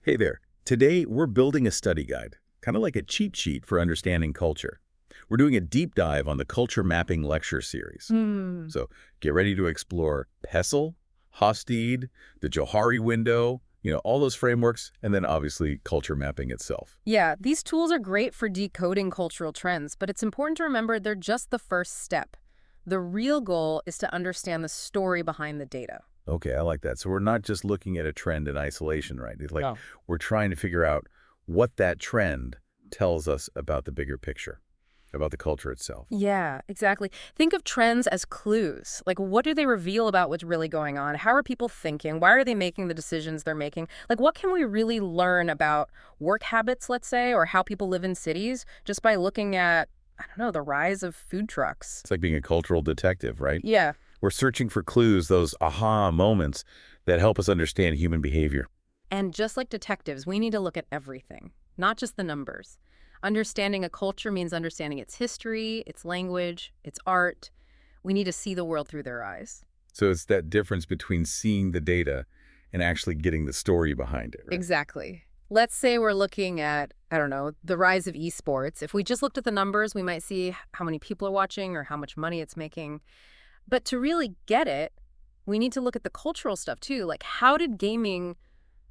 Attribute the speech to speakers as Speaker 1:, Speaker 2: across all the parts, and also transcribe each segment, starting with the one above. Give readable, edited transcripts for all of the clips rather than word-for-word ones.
Speaker 1: Hey there. Today, we're building a study guide, kind of like a cheat sheet for understanding culture. We're doing a deep dive on the culture mapping lecture series.
Speaker 2: Hmm.
Speaker 1: So get ready to explore PESTLE, Hofstede, the Johari Window, all those frameworks, and then obviously culture mapping itself.
Speaker 2: Yeah, these tools are great for decoding cultural trends, but it's important to remember they're just the first step. The real goal is to understand the story behind the data.
Speaker 1: Okay, I like that. So we're not just looking at a trend in isolation, right? It's like
Speaker 2: No.
Speaker 1: we're trying to figure out what that trend tells us about the bigger picture, about the culture itself.
Speaker 2: Yeah, exactly. Think of trends as clues. Like, what do they reveal about what's really going on? How are people thinking? Why are they making the decisions they're making? Like, what can we really learn about work habits, let's say, or how people live in cities just by looking at, I don't know, the rise of food trucks?
Speaker 1: It's like being a cultural detective, right?
Speaker 2: Yeah.
Speaker 1: We're searching for clues, those aha moments that help us understand human behavior.
Speaker 2: And just like detectives, we need to look at everything, not just the numbers. Understanding a culture means understanding its history, its language, its art. We need to see the world through their eyes.
Speaker 1: So it's that difference between seeing the data and actually getting the story behind it, right?
Speaker 2: Exactly. Let's say we're looking at, I don't know, the rise of esports. If we just looked at the numbers, we might see how many people are watching or how much money it's making. But to really get it, we need to look at the cultural stuff too. Like, how did gaming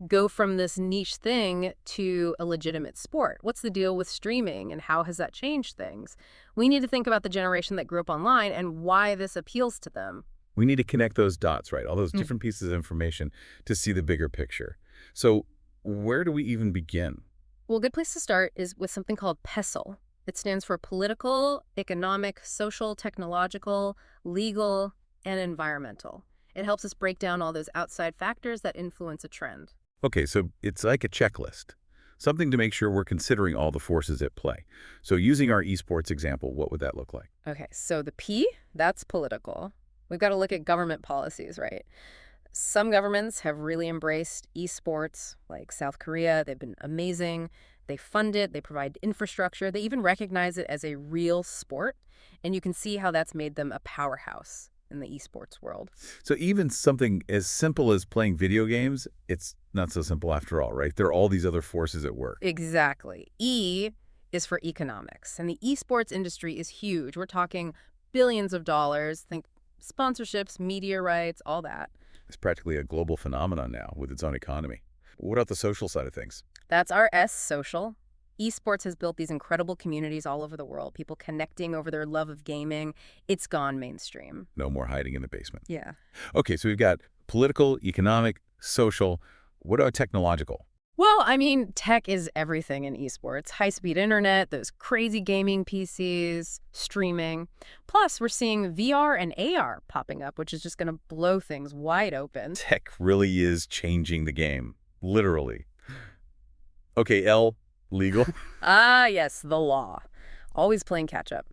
Speaker 2: go from this niche thing to a legitimate sport? What's the deal with streaming and how has that changed things? We need to think about the generation that grew up online and why this appeals to them.
Speaker 1: We need to connect those dots, right? All those
Speaker 2: Mm.
Speaker 1: different pieces of information to see the bigger picture. So where do we even begin?
Speaker 2: Well, a good place to start is with something called PESTLE. It stands for political, economic, social, technological, legal, and environmental. It helps us break down all those outside factors that influence a trend.
Speaker 1: Okay, so it's like a checklist, something to make sure we're considering all the forces at play. So using our esports example, what would that look like?
Speaker 2: Okay, so the P, that's political. We've got to look at government policies, right? Some governments have really embraced esports, like South Korea. They've been amazing. They fund it, they provide infrastructure, they even recognize it as a real sport. And you can see how that's made them a powerhouse in the esports world.
Speaker 1: So even something as simple as playing video games, it's not so simple after all, right? There are all these other forces at work.
Speaker 2: Exactly. E is for economics. And the esports industry is huge. We're talking billions of dollars. Think sponsorships, media rights, all that.
Speaker 1: It's practically a global phenomenon now with its own economy. What about the social side of things?
Speaker 2: That's our S, social. Esports has built these incredible communities all over the world, people connecting over their love of gaming. It's gone mainstream.
Speaker 1: No more hiding in the basement.
Speaker 2: Yeah.
Speaker 1: Okay, so we've got political, economic, social. What about technological?
Speaker 2: Well, I mean, tech is everything in esports. High-speed internet, those crazy gaming PCs, streaming. Plus, we're seeing VR and AR popping up, which is just going to blow things wide open.
Speaker 1: Tech really is changing the game, literally. Okay, L, legal.
Speaker 2: Ah, yes, the law. Always playing catch up.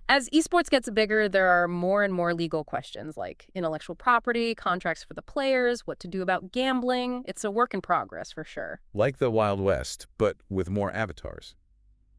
Speaker 2: As esports gets bigger, there are more and more legal questions like intellectual property, contracts for the players, what to do about gambling. It's a work in progress for sure.
Speaker 1: Like the Wild West, but with more avatars.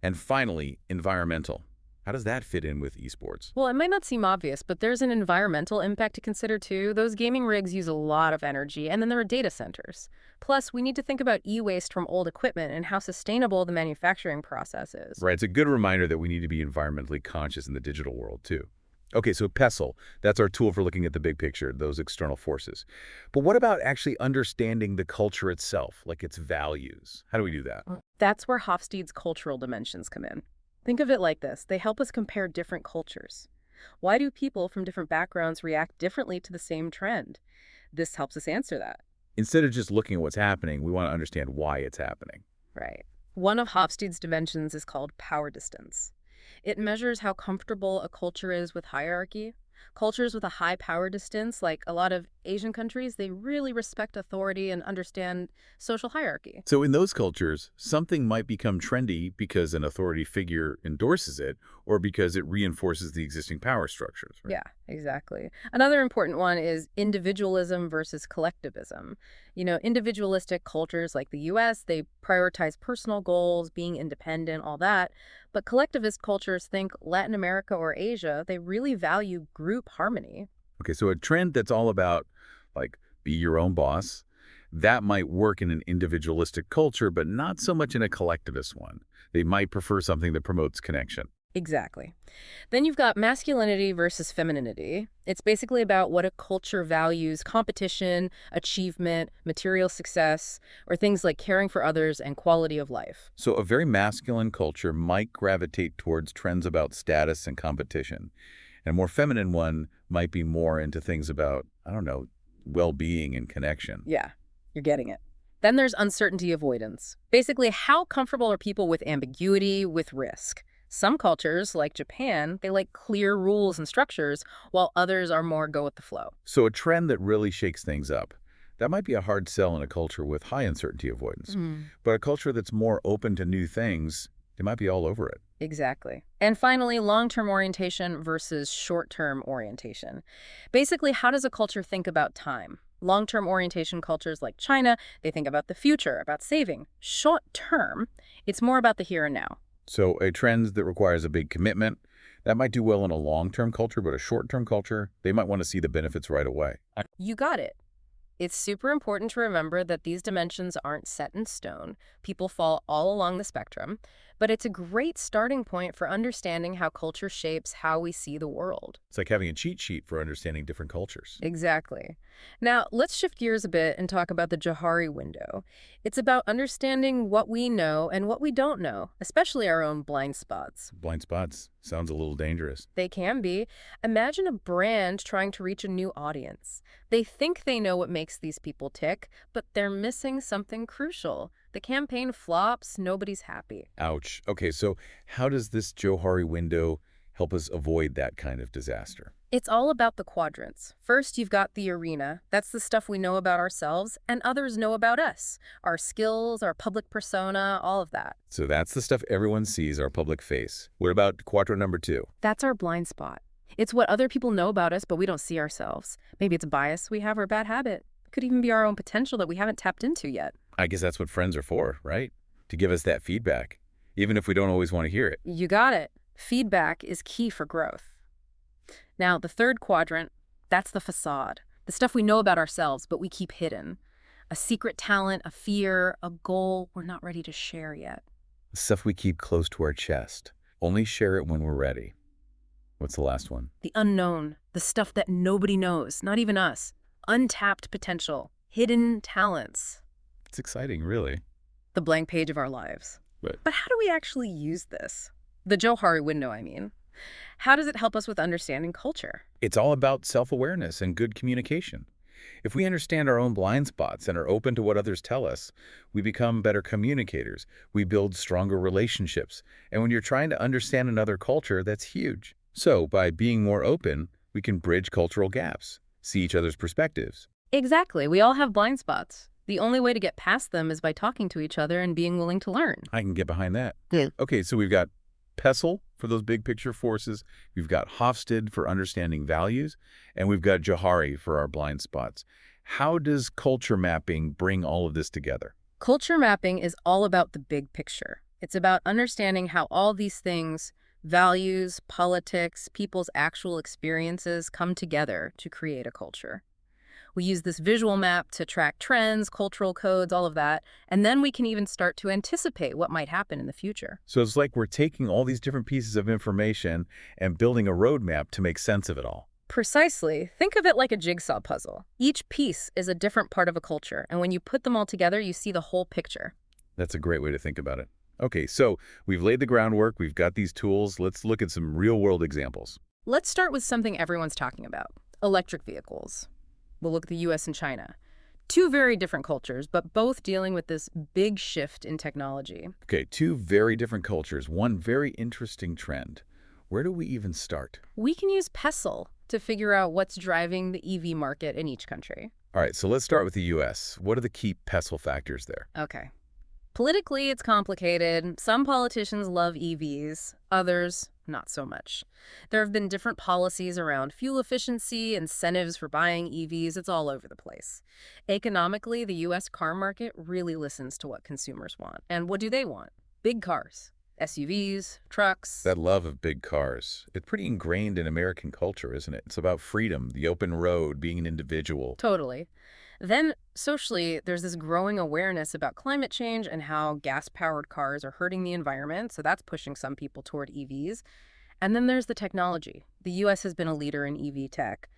Speaker 1: And finally, environmental. How does that fit in with esports?
Speaker 2: Well, it might not seem obvious, but there's an environmental impact to consider too. Those gaming rigs use a lot of energy, and then there are data centers. Plus, we need to think about e-waste from old equipment and how sustainable the manufacturing process is.
Speaker 1: Right, it's a good reminder that we need to be environmentally conscious in the digital world, too. Okay, so PESTLE, that's our tool for looking at the big picture, those external forces. But what about actually understanding the culture itself, like its values? How do we do that?
Speaker 2: That's where Hofstede's cultural dimensions come in. Think of it like this. They help us compare different cultures. Why do people from different backgrounds react differently to the same trend? This helps us answer that.
Speaker 1: Instead of just looking at what's happening, we want to understand why it's happening.
Speaker 2: Right. One of Hofstede's dimensions is called power distance. It measures how comfortable a culture is with hierarchy. Cultures with a high power distance, like a lot of Asian countries, they really respect authority and understand social hierarchy.
Speaker 1: So in those cultures, something might become trendy because an authority figure endorses it or because it reinforces the existing power structures, right?
Speaker 2: Yeah, exactly. Another important one is individualism versus collectivism. Individualistic cultures like the US, they prioritize personal goals, being independent, all that. But collectivist cultures, think Latin America or Asia, they really value group harmony.
Speaker 1: Okay, so a trend that's all about, like, be your own boss, That might work in an individualistic culture, but not so much in a collectivist one. They might prefer something that promotes connection.
Speaker 2: Exactly. Then you've got masculinity versus femininity. It's basically about what a culture values: competition, achievement, material success, or things like caring for others and quality of life.
Speaker 1: So a very masculine culture might gravitate towards trends about status and competition. And a more feminine one might be more into things about, I don't know, well-being and connection.
Speaker 2: Yeah, you're getting it. Then there's uncertainty avoidance. Basically, how comfortable are people with ambiguity, with risk? Some cultures, like Japan, they like clear rules and structures, while others are more go with the flow.
Speaker 1: So a trend that really shakes things up. That might be a hard sell in a culture with high uncertainty avoidance. But a culture that's more open to new things, they might be all over it.
Speaker 2: Exactly. And finally, long-term orientation versus short-term orientation. Basically, how does a culture think about time? Long-term orientation cultures like China, they think about the future, about saving. Short-term, it's more about the here and now.
Speaker 1: So a trend that requires a big commitment, that might do well in a long-term culture, but a short-term culture, they might want to see the benefits right away.
Speaker 2: You got it. It's super important to remember that these dimensions aren't set in stone. People fall all along the spectrum, but it's a great starting point for understanding how culture shapes how we see the world.
Speaker 1: It's like having a cheat sheet for understanding different cultures.
Speaker 2: Exactly. Now, let's shift gears a bit and talk about the Johari window. It's about understanding what we know and what we don't know, especially our own blind spots.
Speaker 1: Blind spots sounds a little dangerous.
Speaker 2: They can be. Imagine a brand trying to reach a new audience. They think they know what makes these people tick, but they're missing something crucial. The campaign flops, nobody's happy.
Speaker 1: Ouch. Okay, so how does this Johari window help us avoid that kind of disaster?
Speaker 2: It's all about the quadrants. First, you've got the arena. That's the stuff we know about ourselves and others know about us. Our skills, our public persona, all of that.
Speaker 1: So that's the stuff everyone sees, our public face. What about quadrant number 2?
Speaker 2: That's our blind spot. It's what other people know about us, but we don't see ourselves. Maybe it's a bias we have or a bad habit. It could even be our own potential that we haven't tapped into yet.
Speaker 1: I guess that's what friends are for, right? To give us that feedback, even if we don't always want to hear it.
Speaker 2: You got it. Feedback is key for growth. Now, the third quadrant, that's the facade. The stuff we know about ourselves, but we keep hidden. A secret talent, a fear, a goal we're not ready to share yet.
Speaker 1: The stuff we keep close to our chest. Only share it when we're ready. What's the last one?
Speaker 2: The unknown, the stuff that nobody knows, not even us. Untapped potential, hidden talents.
Speaker 1: It's exciting, really.
Speaker 2: The blank page of our lives.
Speaker 1: But
Speaker 2: But how do we actually use this? The Johari window, I mean. How does it help us with understanding culture?
Speaker 1: it's all about self-awareness and good communication. If we understand our own blind spots and are open to what others tell us, we become better communicators. We build stronger relationships. And when you're trying to understand another culture, that's huge. So by being more open, we can bridge cultural gaps, see each other's perspectives.
Speaker 2: Exactly. We all have blind spots. The only way to get past them is by talking to each other and being willing to learn.
Speaker 1: I can get behind that.
Speaker 2: Yeah.
Speaker 1: Okay, so we've got PESTLE for those big picture forces. We've got Hofstede for understanding values. And we've got Johari for our blind spots. How does culture mapping bring all of this together?
Speaker 2: Culture mapping is all about the big picture. It's about understanding how all these things, values, politics, people's actual experiences, come together to create a culture. We use this visual map to track trends, cultural codes, all of that, and then we can even start to anticipate what might happen in the future.
Speaker 1: So it's like we're taking all these different pieces of information and building a roadmap to make sense of it all.
Speaker 2: Precisely. Think of it like a jigsaw puzzle. Each piece is a different part of a culture, and when you put them all together, you see the whole picture.
Speaker 1: That's a great way to think about it. Okay, so we've laid the groundwork, we've got these tools. Let's look at some real-world examples.
Speaker 2: Let's start with something everyone's talking about: electric vehicles. We'll look at the US and China. Two very different cultures, but both dealing with this big shift in technology.
Speaker 1: Okay, two very different cultures, one very interesting trend. Where do we even start?
Speaker 2: We can use PESTLE to figure out what's driving the EV market in each country.
Speaker 1: All right, so let's start with the US. What are the key PESTLE factors there?
Speaker 2: Okay. Politically, it's complicated. Some politicians love EVs, others not so much. There have been different policies around fuel efficiency, incentives for buying EVs. It's all over the place. Economically, the U.S. car market really listens to what consumers want. And what do they want? Big cars, SUVs, trucks.
Speaker 1: That love of big cars. It's pretty ingrained in American culture, isn't it? It's about freedom, the open road, being an individual.
Speaker 2: Totally. Then, socially, there's this growing awareness about climate change and how gas-powered cars are hurting the environment, so that's pushing some people toward EVs. And then there's the technology. The US has been a leader in EV tech,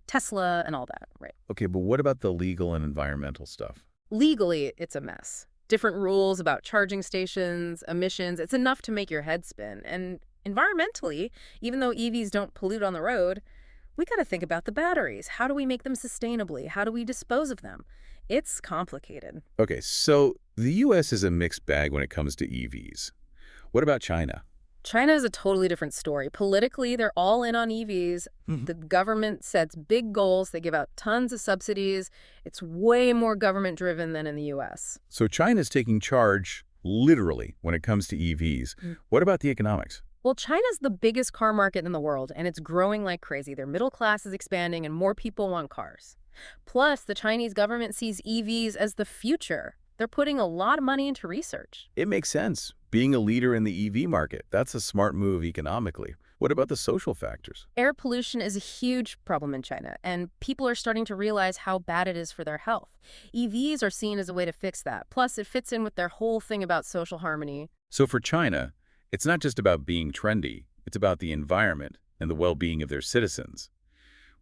Speaker 2: Tesla and all that, right?
Speaker 1: Okay, but what about the legal and environmental stuff?
Speaker 2: Legally, it's a mess. Different rules about charging stations, emissions, it's enough to make your head spin. And environmentally, even though EVs don't pollute on the road, we got to think about the batteries. How do we make them sustainably? How do we dispose of them? It's complicated.
Speaker 1: Okay, so the U.S. is a mixed bag when it comes to EVs. What about China?
Speaker 2: China is a totally different story. Politically, they're all in on EVs. The government sets big goals. They give out tons of subsidies. It's way more government-driven than in the U.S.
Speaker 1: So China's taking charge, literally, when it comes to EVs. What about the economics?
Speaker 2: Well, China's the biggest car market in the world, and it's growing like crazy. Their middle class is expanding, and more people want cars. Plus, the Chinese government sees EVs as the future. They're putting a lot of money into research.
Speaker 1: It makes sense. Being a leader in the EV market, that's a smart move economically. What about the social factors?
Speaker 2: Air pollution is a huge problem in China, and people are starting to realize how bad it is for their health. EVs are seen as a way to fix that. Plus, it fits in with their whole thing about social harmony.
Speaker 1: So for China, it's not just about being trendy, it's about the environment and the well-being of their citizens.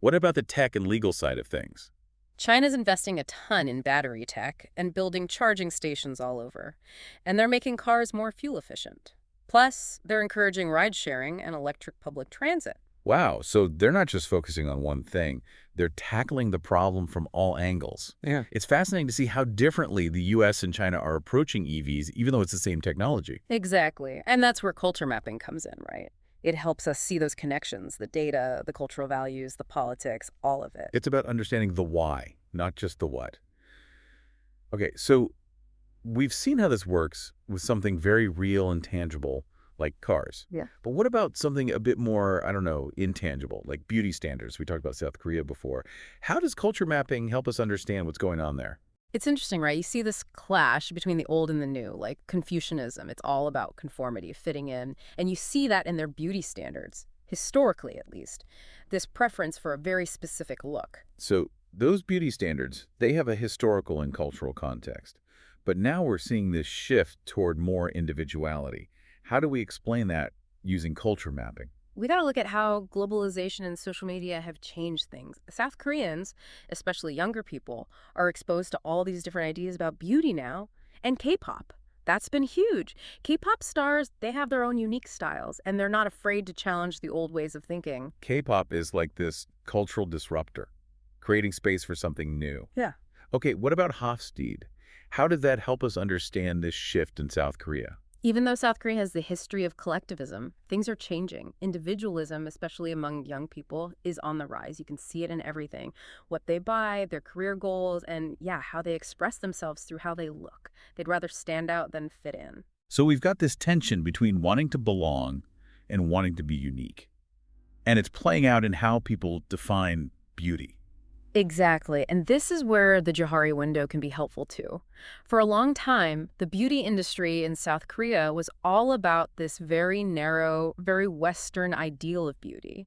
Speaker 1: What about the tech and legal side of things?
Speaker 2: China's investing a ton in battery tech and building charging stations all over. And they're making cars more fuel efficient. Plus, they're encouraging ride-sharing and electric public transit.
Speaker 1: Wow, so they're not just focusing on one thing. They're tackling the problem from all angles.
Speaker 3: Yeah.
Speaker 1: It's fascinating to see how differently the US and China are approaching EVs, even though it's the same technology.
Speaker 2: Exactly. And that's where culture mapping comes in, right? It helps us see those connections, the data, the cultural values, the politics, all of it.
Speaker 1: It's about understanding the why, not just the what. Okay, so we've seen how this works with something very real and tangible, like cars.
Speaker 2: Yeah.
Speaker 1: But what about something a bit more, I don't know, intangible, like beauty standards? We talked about South Korea before. How does culture mapping help us understand what's going on there?
Speaker 2: It's interesting, right? You see this clash between the old and the new, like Confucianism. It's all about conformity, fitting in. And you see that in their beauty standards, historically at least. This preference for a very specific look.
Speaker 1: So those beauty standards, they have a historical and cultural context. But now we're seeing this shift toward more individuality. How do we explain that using culture mapping?
Speaker 2: We got to look at how globalization and social media have changed things. South Koreans, especially younger people, are exposed to all these different ideas about beauty now. And K-pop. That's been huge. K-pop stars, they have their own unique styles, and they're not afraid to challenge the old ways of thinking.
Speaker 1: K-pop is like this cultural disruptor, creating space for something new.
Speaker 2: Yeah.
Speaker 1: Okay, what about Hofstede? How did that help us understand this shift in South Korea?
Speaker 2: Even though South Korea has the history of collectivism, things are changing. Individualism, especially among young people, is on the rise. You can see it in everything. What they buy, their career goals, and yeah, how they express themselves through how they look. They'd rather stand out than fit in.
Speaker 1: So we've got this tension between wanting to belong and wanting to be unique. And it's playing out in how people define beauty.
Speaker 2: Exactly. And this is where the Johari window can be helpful too. For a long time, the beauty industry in South Korea was all about this very narrow, very Western ideal of beauty.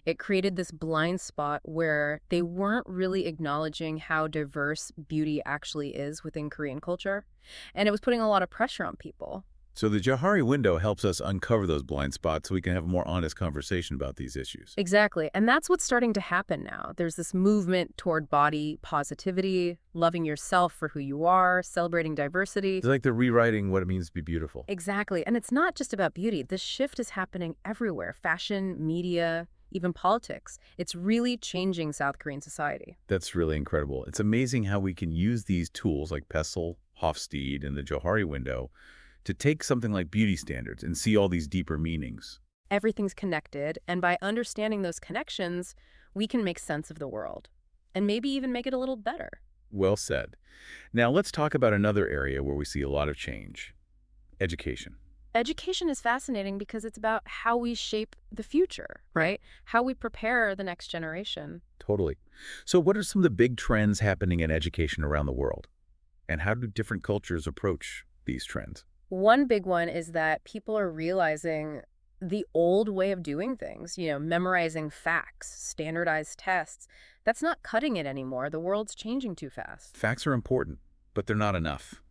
Speaker 2: It created this blind spot where they weren't really acknowledging how diverse beauty actually is within Korean culture. And it was putting a lot of pressure on people.
Speaker 1: So the Johari window helps us uncover those blind spots so we can have a more honest conversation about these issues.
Speaker 2: Exactly. And that's what's starting to happen now. There's this movement toward body positivity, loving yourself for who you are, celebrating diversity.
Speaker 1: It's like they're rewriting what it means to be beautiful.
Speaker 2: Exactly. And it's not just about beauty. This shift is happening everywhere. Fashion, media, even politics. It's really changing South Korean society.
Speaker 1: That's really incredible. It's amazing how we can use these tools like PESTLE, Hofstede, and the Johari window to take something like beauty standards and see all these deeper meanings.
Speaker 2: Everything's connected, and by understanding those connections, we can make sense of the world, and maybe even make it a little better.
Speaker 1: Well said. Now let's talk about another area where we see a lot of change. Education.
Speaker 2: Education is fascinating because it's about how we shape the future, right? How we prepare the next generation.
Speaker 1: Totally. So what are some of the big trends happening in education around the world? And how do different cultures approach these trends?
Speaker 2: One big one is that people are realizing The old way of doing things, memorizing facts, standardized tests, that's not cutting it anymore. The world's changing too fast.
Speaker 1: Facts are important, but they're not enough.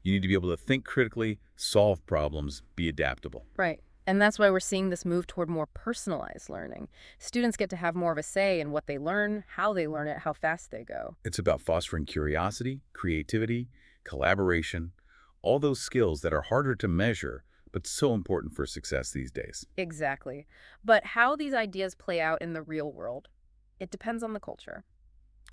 Speaker 1: You need to be able to think critically, solve problems, be adaptable.
Speaker 2: Right. And that's why we're seeing this move toward more personalized learning. Students get to have more of a say in what they learn, how they learn it, how fast they go.
Speaker 1: It's about fostering curiosity, creativity, collaboration, all those skills that are harder to measure, but so important for success these days.
Speaker 2: Exactly. But how these ideas play out in the real world, it depends on the culture.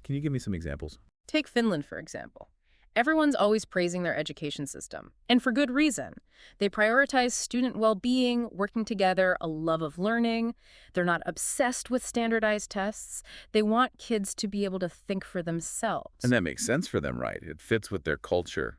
Speaker 1: Can you give me some examples?
Speaker 2: Take Finland, for example. Everyone's always praising their education system, and for good reason. They prioritize student well-being, working together, a love of learning. They're not obsessed with standardized tests. They want kids to be able to think for themselves.
Speaker 1: And that makes sense for them, right? It fits with their culture,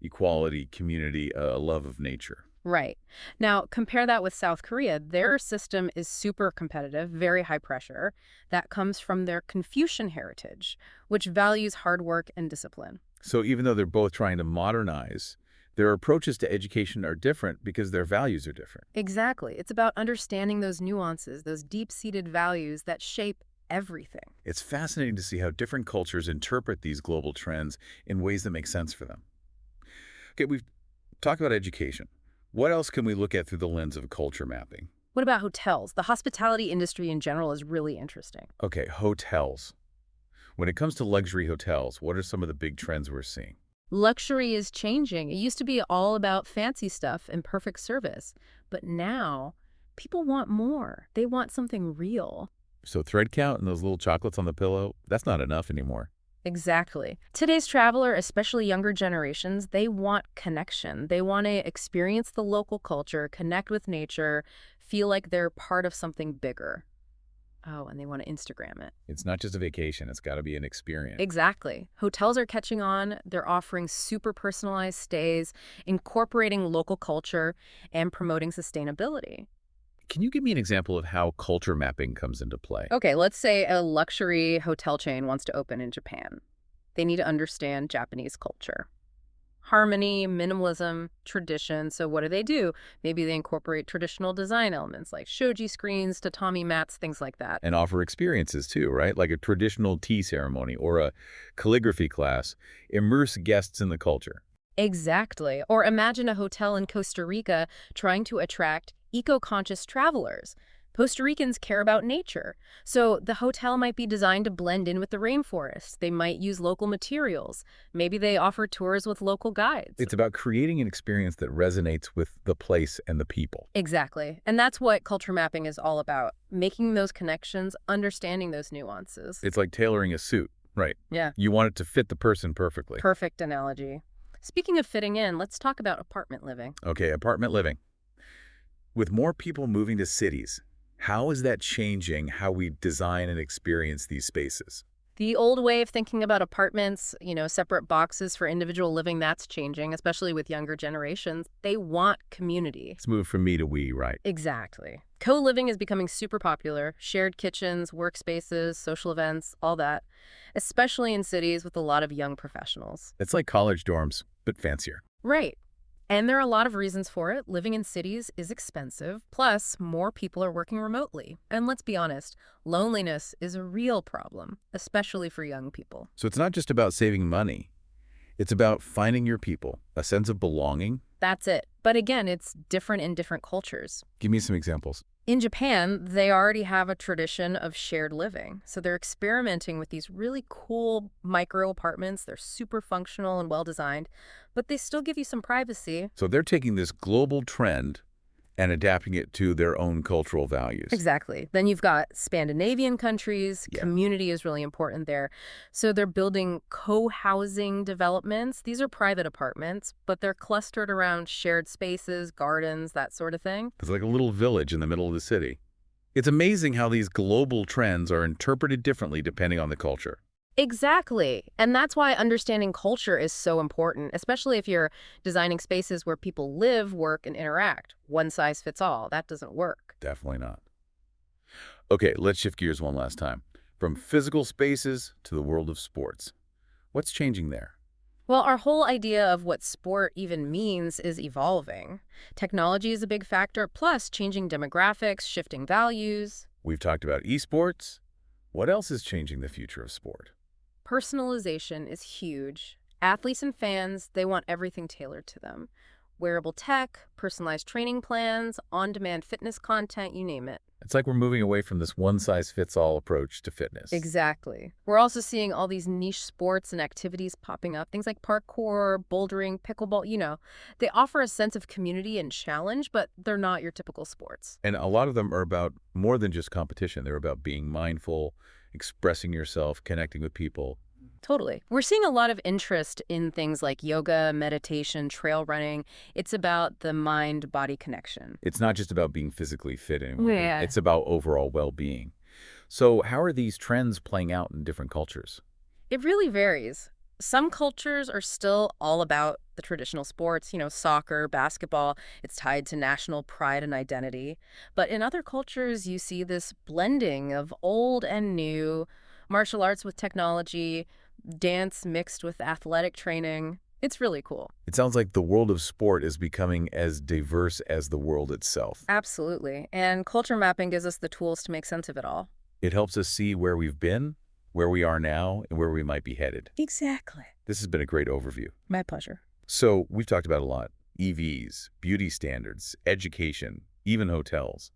Speaker 1: equality, community, a love of nature.
Speaker 2: Right. Now, compare that with South Korea. Their system is super competitive, very high pressure. That comes from their Confucian heritage, which values hard work and discipline.
Speaker 1: So even though they're both trying to modernize, their approaches to education are different because their values are different.
Speaker 2: Exactly. It's about understanding those nuances, those deep-seated values that shape everything.
Speaker 1: It's fascinating to see how different cultures interpret these global trends in ways that make sense for them. Okay, we've talked about education. What else can we look at through the lens of culture mapping?
Speaker 2: What about hotels? The hospitality industry in general is really interesting.
Speaker 1: Okay, hotels. When it comes to luxury hotels, what are some of the big trends we're seeing?
Speaker 2: Luxury is changing. It used to be all about fancy stuff and perfect service, but now people want more. They want something real.
Speaker 1: So thread count and those little chocolates on the pillow, that's not enough anymore.
Speaker 2: Exactly. Today's traveler, especially younger generations, they want connection. They want to experience the local culture, connect with nature, feel like they're part of something bigger. Oh, and they want to Instagram it.
Speaker 1: It's not just a vacation, it's got to be an experience.
Speaker 2: Exactly. Hotels are catching on. They're offering super personalized stays, incorporating local culture, and promoting sustainability.
Speaker 1: Can you give me an example of how culture mapping comes into play?
Speaker 2: Okay, let's say a luxury hotel chain wants to open in Japan. They need to understand Japanese culture. Harmony, minimalism, tradition. So what do? Maybe they incorporate traditional design elements like shoji screens, tatami mats, things like that.
Speaker 1: And offer experiences too, right? Like a traditional tea ceremony or a calligraphy class. Immerse guests in the culture.
Speaker 2: Exactly. Or imagine a hotel in Costa Rica trying to attract eco-conscious travelers. Costa Ricans care about nature, so the hotel might be designed to blend in with the rainforest. They might use local materials. Maybe they offer tours with local guides.
Speaker 1: It's about creating an experience that resonates with the place and the people.
Speaker 2: Exactly. And that's what culture mapping is all about, making those connections, understanding those nuances.
Speaker 1: It's like tailoring a suit, right?
Speaker 2: Yeah.
Speaker 1: You want it to fit the person perfectly.
Speaker 2: Perfect analogy. Speaking of fitting in, let's talk about apartment living.
Speaker 1: Okay, apartment living. With more people moving to cities, how is that changing how we design and experience these spaces?
Speaker 2: The old way of thinking about apartments, separate boxes for individual living, that's changing, especially with younger generations. They want community.
Speaker 1: It's moved from me to we, right?
Speaker 2: Exactly. Co-living is becoming super popular. Shared kitchens, workspaces, social events, all that, especially in cities with a lot of young professionals.
Speaker 1: It's like college dorms, but fancier.
Speaker 2: Right. And there are a lot of reasons for it. Living in cities is expensive, plus more people are working remotely. And let's be honest, loneliness is a real problem, especially for young people.
Speaker 1: So it's not just about saving money. It's about finding your people, a sense of belonging.
Speaker 2: That's it. But again, it's different in different cultures.
Speaker 1: Give me some examples.
Speaker 2: In Japan, they already have a tradition of shared living. So they're experimenting with these really cool micro apartments. They're super functional and well-designed, but they still give you some privacy.
Speaker 1: So they're taking this global trend and adapting it to their own cultural values.
Speaker 2: Exactly. Then you've got Scandinavian countries.
Speaker 1: Yeah.
Speaker 2: Community is really important there. So they're building co-housing developments. These are private apartments, but they're clustered around shared spaces, gardens, that sort of thing.
Speaker 1: It's like a little village in the middle of the city. It's amazing how these global trends are interpreted differently depending on the culture.
Speaker 2: Exactly. And that's why understanding culture is so important, especially if you're designing spaces where people live, work, and interact. One size fits all. That doesn't work.
Speaker 1: Definitely not. Okay, let's shift gears one last time. From physical spaces to the world of sports. What's changing there?
Speaker 2: Well, our whole idea of what sport even means is evolving. Technology is a big factor, plus changing demographics, shifting values.
Speaker 1: We've talked about esports. What else is changing the future of sport?
Speaker 2: Personalization is huge. Athletes and fans, they want everything tailored to them. Wearable tech, personalized training plans, on-demand fitness content, you name it.
Speaker 1: It's like we're moving away from this one-size-fits-all approach to fitness.
Speaker 2: Exactly. We're also seeing all these niche sports and activities popping up, things like parkour, bouldering, pickleball. They offer a sense of community and challenge, but they're not your typical sports.
Speaker 1: And a lot of them are about more than just competition. They're about being mindful, expressing yourself, connecting with people.
Speaker 2: Totally. We're seeing a lot of interest in things like yoga, meditation, trail running. It's about the mind-body connection.
Speaker 1: It's not just about being physically fit anymore.
Speaker 2: Yeah.
Speaker 1: It's about overall well-being. So how are these trends playing out in different cultures?
Speaker 2: It really varies. Some cultures are still all about the traditional sports, soccer, basketball. It's tied to national pride and identity. But in other cultures, you see this blending of old and new, martial arts with technology, dance mixed with athletic training. It's really cool.
Speaker 1: It sounds like the world of sport is becoming as diverse as the world itself.
Speaker 2: Absolutely. And culture mapping gives us the tools to make sense of it all.
Speaker 1: It helps us see where we've been, where we are now, and where we might be headed.
Speaker 2: Exactly.
Speaker 1: This has been a great overview.
Speaker 2: My pleasure.
Speaker 1: So we've talked about a lot. EVs, beauty standards, education, even hotels.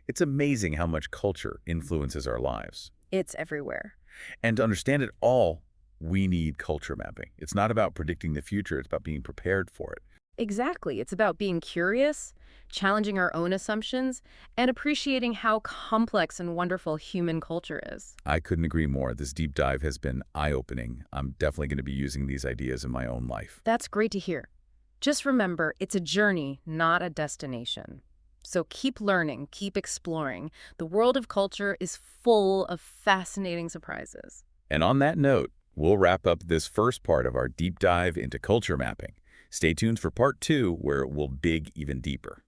Speaker 1: It's amazing how much culture influences our lives.
Speaker 2: It's everywhere.
Speaker 1: And to understand it all, we need culture mapping. It's not about predicting the future. It's about being prepared for it.
Speaker 2: Exactly. It's about being curious, challenging our own assumptions, and appreciating how complex and wonderful human culture is.
Speaker 1: I couldn't agree more. This deep dive has been eye-opening. I'm definitely going to be using these ideas in my own life.
Speaker 2: That's great to hear. Just remember, it's a journey, not a destination. So keep learning, keep exploring. The world of culture is full of fascinating surprises.
Speaker 1: And on that note, we'll wrap up this first part of our deep dive into culture mapping. Stay tuned for part 2, where we'll dig even deeper.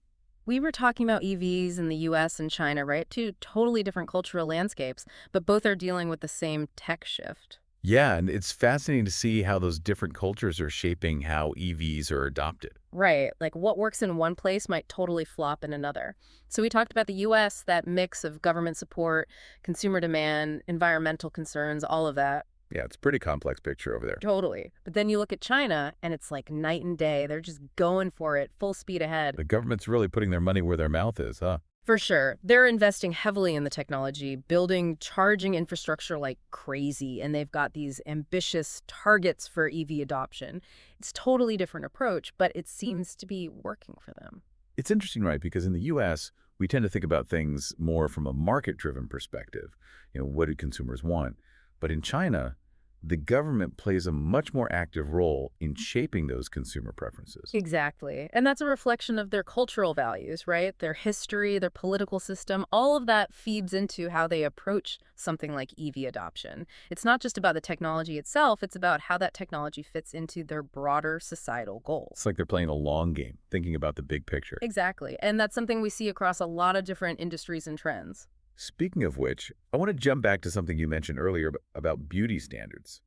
Speaker 2: We were talking about EVs in the US and China, right? Two totally different cultural landscapes, but both are dealing with the same tech shift.
Speaker 1: Yeah, and it's fascinating to see how those different cultures are shaping how EVs are adopted.
Speaker 2: Right. Like what works in one place might totally flop in another. So we talked about the US, that mix of government support, consumer demand, environmental concerns, all of that.
Speaker 1: Yeah, it's a pretty complex picture over there.
Speaker 2: Totally. But then you look at China, and it's like night and day. They're just going for it, full speed ahead.
Speaker 1: The government's really putting their money where their mouth is, huh?
Speaker 2: For sure. They're investing heavily in the technology, building charging infrastructure like crazy, and they've got these ambitious targets for EV adoption. It's a totally different approach, but it seems to be working for them.
Speaker 1: It's interesting, right? Because in the U.S., we tend to think about things more from a market-driven perspective. What do consumers want? But in China, the government plays a much more active role in shaping those consumer preferences.
Speaker 2: Exactly. And that's a reflection of their cultural values, right? Their history, their political system, all of that feeds into how they approach something like EV adoption. It's not just about the technology itself, it's about how that technology fits into their broader societal goals.
Speaker 1: It's like they're playing a long game, thinking about the big picture.
Speaker 2: Exactly. And that's something we see across a lot of different industries and trends.
Speaker 1: Speaking of which, I want to jump back to something you mentioned earlier about beauty standards.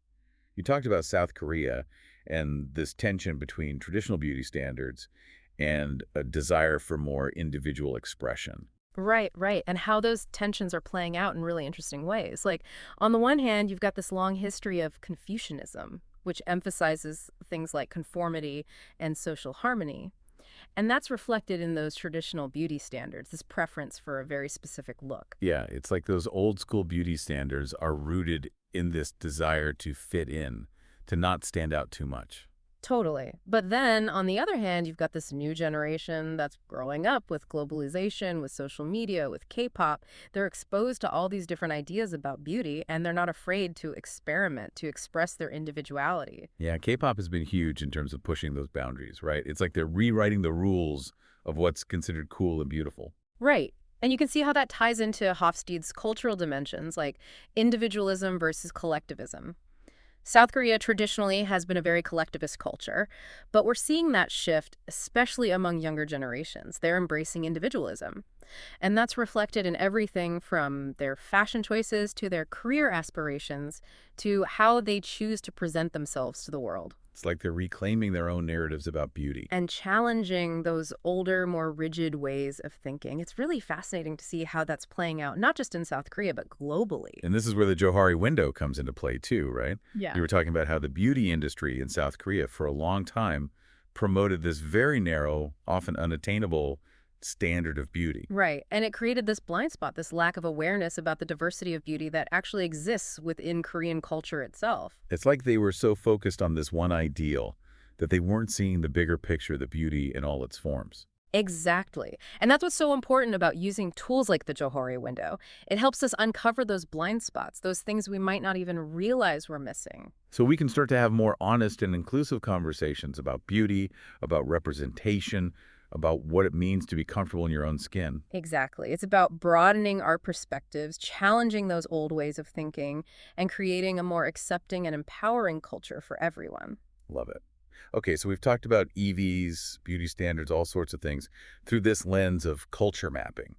Speaker 1: You talked about South Korea and this tension between traditional beauty standards and a desire for more individual expression.
Speaker 2: Right, right. And how those tensions are playing out in really interesting ways. Like, on the one hand, you've got this long history of Confucianism, which emphasizes things like conformity and social harmony. And that's reflected in those traditional beauty standards, this preference for a very specific look.
Speaker 1: Yeah, it's like those old school beauty standards are rooted in this desire to fit in, to not stand out too much.
Speaker 2: Totally. But then, on the other hand, you've got this new generation that's growing up with globalization, with social media, with K-pop. They're exposed to all these different ideas about beauty, and they're not afraid to experiment, to express their individuality.
Speaker 1: Yeah, K-pop has been huge in terms of pushing those boundaries, right? It's like they're rewriting the rules of what's considered cool and beautiful.
Speaker 2: Right. And you can see how that ties into Hofstede's cultural dimensions, like individualism versus collectivism. South Korea traditionally has been a very collectivist culture, but we're seeing that shift, especially among younger generations. They're embracing individualism. And that's reflected in everything from their fashion choices to their career aspirations to how they choose to present themselves to the world.
Speaker 1: It's like they're reclaiming their own narratives about beauty.
Speaker 2: And challenging those older, more rigid ways of thinking. It's really fascinating to see how that's playing out, not just in South Korea, but globally.
Speaker 1: And this is where the Johari window comes into play too, right?
Speaker 2: Yeah.
Speaker 1: You were talking about how the beauty industry in South Korea for a long time promoted this very narrow, often unattainable standard of beauty.
Speaker 2: Right. And it created this blind spot, this lack of awareness about the diversity of beauty that actually exists within Korean culture itself.
Speaker 1: It's like they were so focused on this one ideal that they weren't seeing the bigger picture, the beauty in all its forms.
Speaker 2: Exactly. And that's what's so important about using tools like the Johari window. It helps us uncover those blind spots, those things we might not even realize we're missing.
Speaker 1: So we can start to have more honest and inclusive conversations about beauty, about representation, about what it means to be comfortable in your own skin.
Speaker 2: Exactly. It's about broadening our perspectives, challenging those old ways of thinking, and creating a more accepting and empowering culture for everyone.
Speaker 1: Love it. Okay, so we've talked about EVs, beauty standards, all sorts of things through this lens of culture mapping.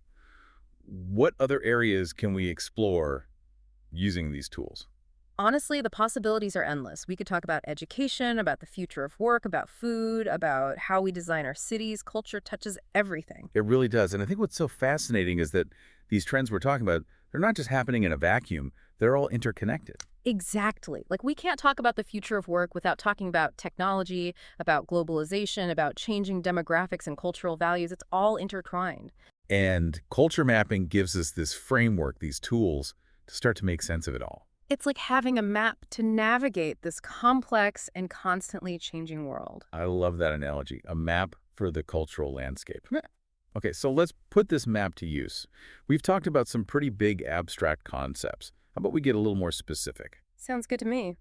Speaker 1: What other areas can we explore using these tools?
Speaker 2: Honestly, the possibilities are endless. We could talk about education, about the future of work, about food, about how we design our cities. Culture touches everything.
Speaker 1: It really does. And I think what's so fascinating is that these trends we're talking about, they're not just happening in a vacuum. They're all interconnected.
Speaker 2: Exactly. Like, we can't talk about the future of work without talking about technology, about globalization, about changing demographics and cultural values. It's all intertwined.
Speaker 1: And culture mapping gives us this framework, these tools, to start to make sense of it all.
Speaker 2: It's like having a map to navigate this complex and constantly changing world.
Speaker 1: I love that analogy, a map for the cultural landscape. Okay, so let's put this map to use. We've talked about some pretty big abstract concepts. How about we get a little more specific?
Speaker 2: Sounds good to me.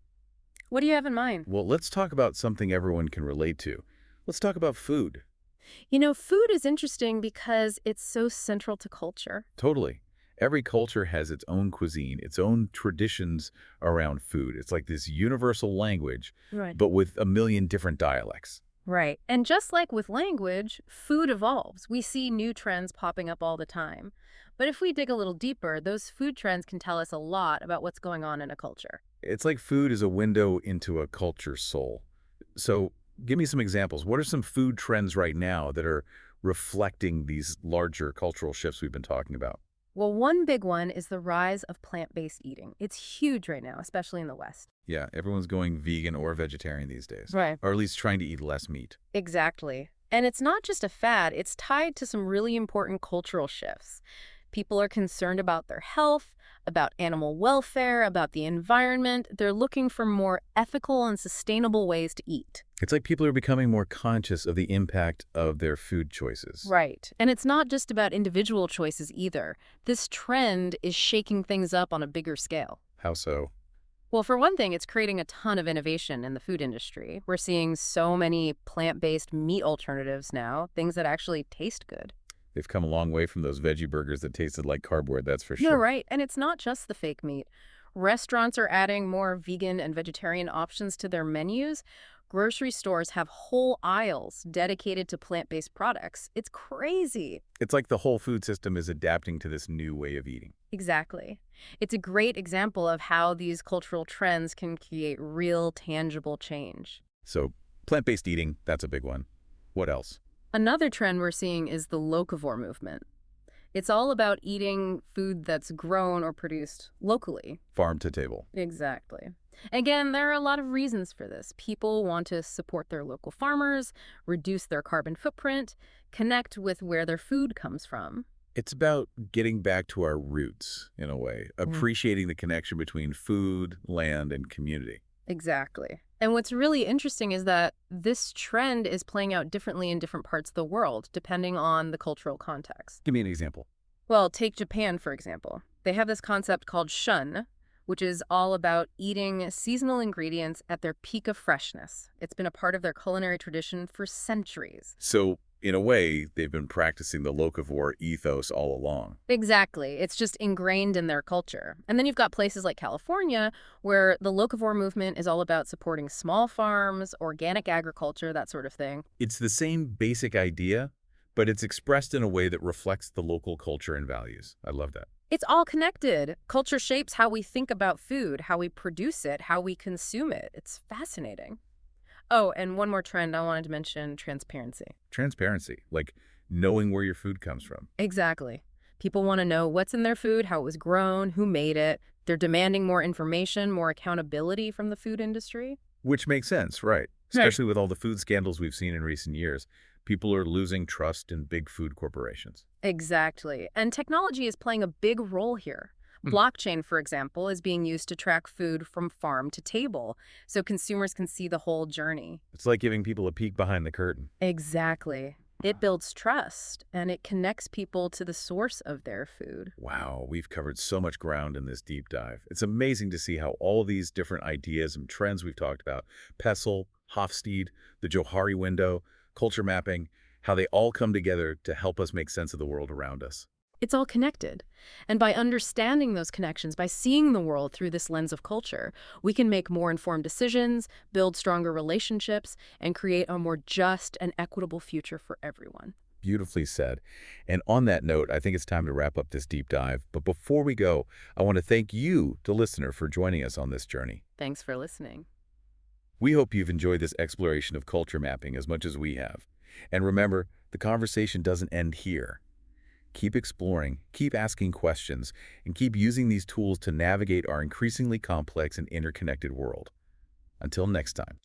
Speaker 2: What do you have in mind?
Speaker 1: Well, let's talk about something everyone can relate to. Let's talk about food.
Speaker 2: You know, food is interesting because it's so central to culture.
Speaker 1: Totally. Every culture has its own cuisine, its own traditions around food. It's like this universal language,
Speaker 2: Right.
Speaker 1: but with a million different dialects.
Speaker 2: Right. And just like with language, food evolves. We see new trends popping up all the time. But if we dig a little deeper, those food trends can tell us a lot about what's going on in a culture.
Speaker 1: It's like food is a window into a culture's soul. So give me some examples. What are some food trends right now that are reflecting these larger cultural shifts we've been talking about?
Speaker 2: Well, one big one is the rise of plant-based eating. It's huge right now, especially in the West.
Speaker 1: Yeah, everyone's going vegan or vegetarian these days,
Speaker 2: Right.
Speaker 1: or at least trying to eat less meat.
Speaker 2: Exactly. And it's not just a fad, it's tied to some really important cultural shifts. People are concerned about their health, about animal welfare, about the environment. They're looking for more ethical and sustainable ways to eat.
Speaker 1: It's like people are becoming more conscious of the impact of their food choices.
Speaker 2: Right. And it's not just about individual choices either. This trend is shaking things up on a bigger scale.
Speaker 1: How so?
Speaker 2: Well, for one thing, it's creating a ton of innovation in the food industry. We're seeing so many plant-based meat alternatives now, things that actually taste good.
Speaker 1: They've come a long way from those veggie burgers that tasted like cardboard, that's for
Speaker 2: Yeah,
Speaker 1: sure.
Speaker 2: right. And it's not just the fake meat. Restaurants are adding more vegan and vegetarian options to their menus. Grocery stores have whole aisles dedicated to plant-based products. It's crazy.
Speaker 1: It's like the whole food system is adapting to this new way of eating.
Speaker 2: Exactly. It's a great example of how these cultural trends can create real, tangible change.
Speaker 1: So plant-based eating, that's a big one. What else?
Speaker 2: Another trend we're seeing is the locavore movement. It's all about eating food that's grown or produced locally.
Speaker 1: Farm to table.
Speaker 2: Exactly. Again, there are a lot of reasons for this. People want to support their local farmers, reduce their carbon footprint, connect with where their food comes from.
Speaker 1: It's about getting back to our roots, in a way, appreciating the connection between food, land, and community.
Speaker 2: Exactly. And what's really interesting is that this trend is playing out differently in different parts of the world, depending on the cultural context.
Speaker 1: Give me an example.
Speaker 2: Well, take Japan, for example. They have this concept called shun, which is all about eating seasonal ingredients at their peak of freshness. It's been a part of their culinary tradition for centuries.
Speaker 1: So, in a way, they've been practicing the locavore ethos all along.
Speaker 2: Exactly. It's just ingrained in their culture. And then you've got places like California, where the locavore movement is all about supporting small farms, organic agriculture, that sort of thing.
Speaker 1: It's the same basic idea, but it's expressed in a way that reflects the local culture and values. I love that.
Speaker 2: It's all connected. Culture shapes how we think about food, how we produce it, how we consume it. It's fascinating. Oh, and one more trend I wanted to mention, transparency.
Speaker 1: Transparency, like knowing where your food comes from.
Speaker 2: Exactly. People want to know what's in their food, how it was grown, who made it. They're demanding more information, more accountability from the food industry.
Speaker 1: Which makes sense, right?
Speaker 2: Right.
Speaker 1: Especially with all the food scandals we've seen in recent years. People are losing trust in big food corporations.
Speaker 2: Exactly. And technology is playing a big role here.
Speaker 1: Hmm.
Speaker 2: Blockchain, for example, is being used to track food from farm to table, so consumers can see the whole journey.
Speaker 1: It's like giving people a peek behind the curtain.
Speaker 2: Exactly. It builds trust, and it connects people to the source of their food.
Speaker 1: Wow, we've covered so much ground in this deep dive. It's amazing to see how all these different ideas and trends we've talked about, PESTLE, Hofstede, the Johari Window, culture mapping, how they all come together to help us make sense of the world around us.
Speaker 2: It's all connected. And by understanding those connections, by seeing the world through this lens of culture, we can make more informed decisions, build stronger relationships, and create a more just and equitable future for everyone.
Speaker 1: Beautifully said. And on that note, I think it's time to wrap up this deep dive. But before we go, I want to thank you, the listener, for joining us on this journey.
Speaker 2: Thanks for listening.
Speaker 1: We hope you've enjoyed this exploration of culture mapping as much as we have. And remember, the conversation doesn't end here. Keep exploring, keep asking questions, and keep using these tools to navigate our increasingly complex and interconnected world. Until next time.